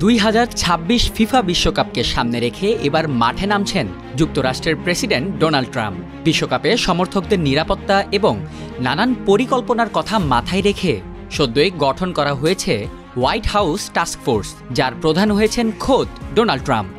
2026 FIFA বিশ্বকাপকে সামনে রেখে এবার মাঠে নামছেন যুক্তরাষ্ট্রের প্রেসিডেন্ট ডোনাল্ড ট্রাম্প। বিশ্বকাপে সমর্থকদের নিরাপত্তা এবং নানান পরিকল্পনার কথা মাথায় রেখে সদ্যই গঠন করা হয়েছে হোয়াইট হাউস টাস্ক ফোর্স, যার প্রধান হয়েছেন খোদ ডোনাল্ড ট্রাম্প।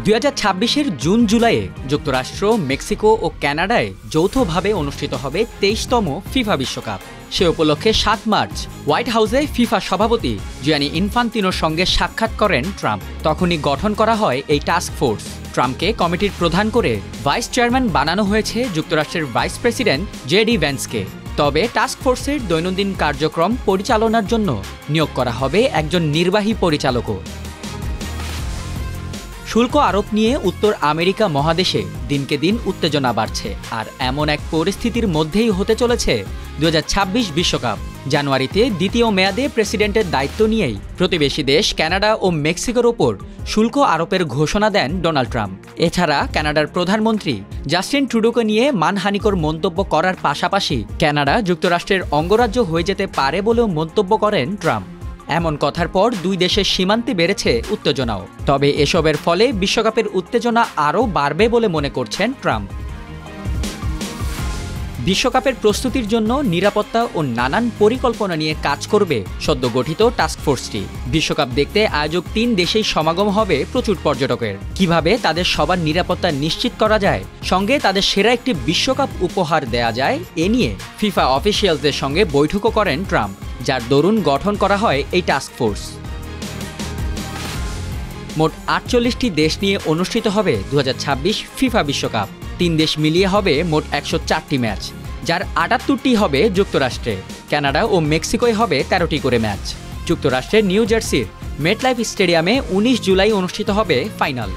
2026-এর জুন জুলাইয়ে যুক্তরাষ্ট্র, মেক্সিকো ও কানাডায় যৌথভাবে অনুষ্ঠিত হবে 23তম ফিফা বিশ্বকাপ। সে উপলক্ষে 7 মার্চ হোয়াইট হাউসে ফিফা সভাপতি জিয়ানি ইনফান্তিনোর সঙ্গে সাক্ষাৎ করেন ট্রাম্প। তখনই গঠন করা হয় এই টাস্ক ফোর্স। ট্রাম্পকে কমিটির প্রধান করে ভাইস চেয়ারম্যান বানানো হয়েছে যুক্তরাষ্ট্রের ভাইস প্রেসিডেন্ট জেডি ভ্যান্সকে। তবে টাস্ক ফোর্সের দৈনন্দিন কার্যক্রম পরিচালনার জন্য নিয়োগ করা হবে একজন নির্বাহী পরিচালকও। শুল্ক আরোপ নিয়ে উত্তর আমেরিকা মহাদেশে দিনকে দিন উত্তেজনা বাড়ছে, আর এমন এক পরিস্থিতির মধ্যেই হতে চলেছে 2026 বিশ্বকাপ। জানুয়ারিতে দ্বিতীয় মেয়াদে প্রেসিডেন্টের দায়িত্ব নিয়েই প্রতিবেশী দেশ কানাডা ও মেক্সিকোর ওপর শুল্ক আরোপের ঘোষণা দেন ডোনাল্ড ট্রাম্প। এছাড়া কানাডার প্রধানমন্ত্রী জাস্টিন ট্রুডোকে নিয়ে মানহানিকর মন্তব্য করার পাশাপাশি কানাডা যুক্তরাষ্ট্রের অঙ্গরাজ্য হয়ে যেতে পারে বলেও মন্তব্য করেন ট্রাম্প। এমন কথার পর দুই দেশের সীমান্তে বেড়েছে উত্তেজনাও। তবে এসবের ফলে বিশ্বকাপের উত্তেজনা আরও বাড়বে বলে মনে করছেন ট্রাম্প। বিশ্বকাপের প্রস্তুতির জন্য নিরাপত্তা ও নানান পরিকল্পনা নিয়ে কাজ করবে সদ্য গঠিত টাস্কফোর্সটি। বিশ্বকাপ দেখতে আয়োজক 3 দেশেই সমাগম হবে প্রচুর পর্যটকের। কিভাবে তাদের সবার নিরাপত্তা নিশ্চিত করা যায়, সঙ্গে তাদের সেরা একটি বিশ্বকাপ উপহার দেয়া যায়, এ নিয়ে ফিফা অফিসিয়ালসদের সঙ্গে বৈঠকও করেন ট্রাম্প, যার দরুন গঠন করা হয় এই টাস্কফোর্স। মোট 48টি দেশ নিয়ে অনুষ্ঠিত হবে 2026 ফিফা বিশ্বকাপ। 3 দেশ মিলিয়ে হবে মোট 104টি ম্যাচ, যার 78টি হবে যুক্তরাষ্ট্রে। কানাডা ও মেক্সিকোয় হবে 13টি করে ম্যাচ। যুক্তরাষ্ট্রের নিউ জার্সির মেটলাইফ স্টেডিয়ামে 19 জুলাই অনুষ্ঠিত হবে ফাইনাল।